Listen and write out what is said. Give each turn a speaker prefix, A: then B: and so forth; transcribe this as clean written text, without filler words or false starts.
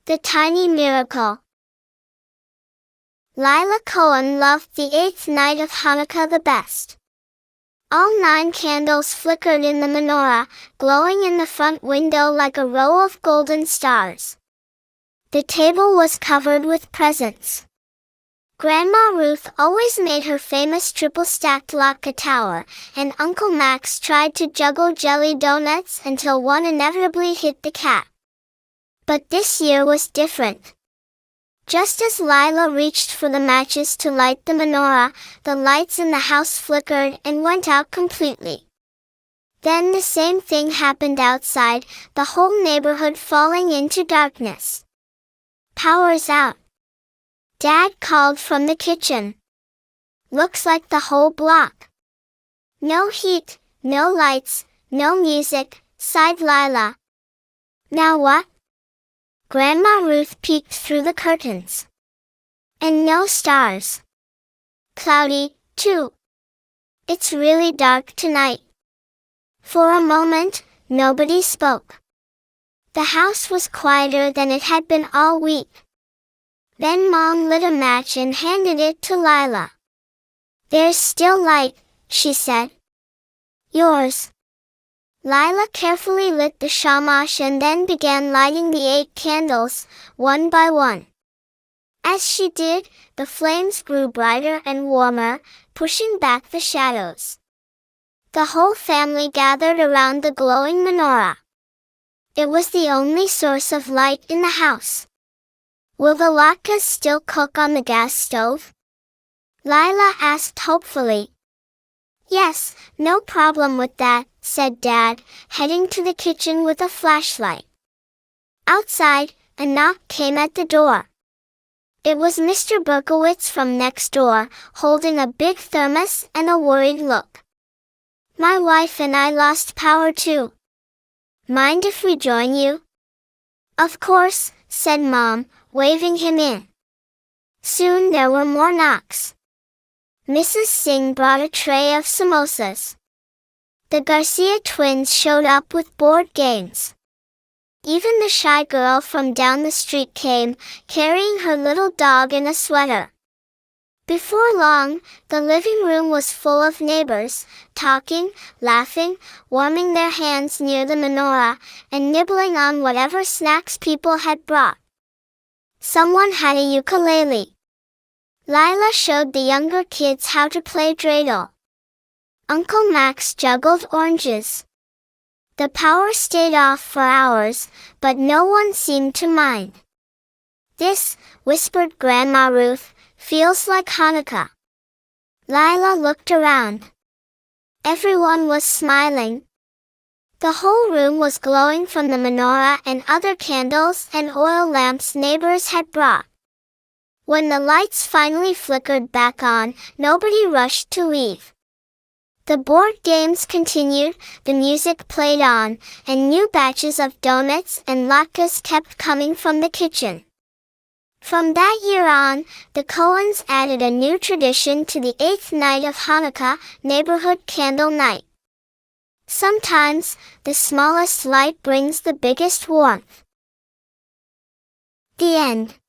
A: The Tiny Miracle. Lila Cohen loved the 8th night of Hanukkah the best. All 9 candles flickered in the menorah, glowing in the front window like a row of golden stars. The table was covered with presents. Grandma Ruth always made her famous triple-stacked latke tower, and Uncle Max tried to juggle jelly donuts until one inevitably hit the cat. But this year was different. Just as Lila reached for the matches to light the menorah, the lights in the house flickered and went out completely. Then the same thing happened outside, the whole neighborhood falling into darkness. "Power's out," Dad called from the kitchen. "Looks like the whole block." "No heat, no lights, no music," sighed Lila. "Now what?" Grandma Ruth peeked through the curtains. "And no stars. Cloudy, too. It's really dark tonight." For a moment, nobody spoke. The house was quieter than it had been all week. Then Mom lit a match and handed it to Lila. "There's still light," she said. "Yours." Lila carefully lit the shamash and then began lighting the 8 candles, one by one. As she did, the flames grew brighter and warmer, pushing back the shadows. The whole family gathered around the glowing menorah. It was the only source of light in the house. "Will the latkes still cook on the gas stove?" Lila asked hopefully. "Yes, no problem with that," said Dad, heading to the kitchen with a flashlight. Outside, a knock came at the door. It was Mr. Berkowitz from next door, holding a big thermos and a worried look. "My wife and I lost power too. Mind if we join you?" "Of course," said Mom, waving him in. Soon there were more knocks. Mrs. Singh brought a tray of samosas. The Garcia twins showed up with board games. Even the shy girl from down the street came, carrying her little dog in a sweater. Before long, the living room was full of neighbors, talking, laughing, warming their hands near the menorah, and nibbling on whatever snacks people had brought. Someone had a ukulele. Lila showed the younger kids how to play dreidel. Uncle Max juggled oranges. The power stayed off for hours, but no one seemed to mind. "This," whispered Grandma Ruth, "feels like Hanukkah." Lila looked around. Everyone was smiling. The whole room was glowing from the menorah and other candles and oil lamps neighbors had brought. When the lights finally flickered back on, nobody rushed to leave. The board games continued, the music played on, and new batches of donuts and latkes kept coming from the kitchen. From that year on, the Cohens added a new tradition to the 8th night of Hanukkah, neighborhood candle night. Sometimes, the smallest light brings the biggest warmth. The end.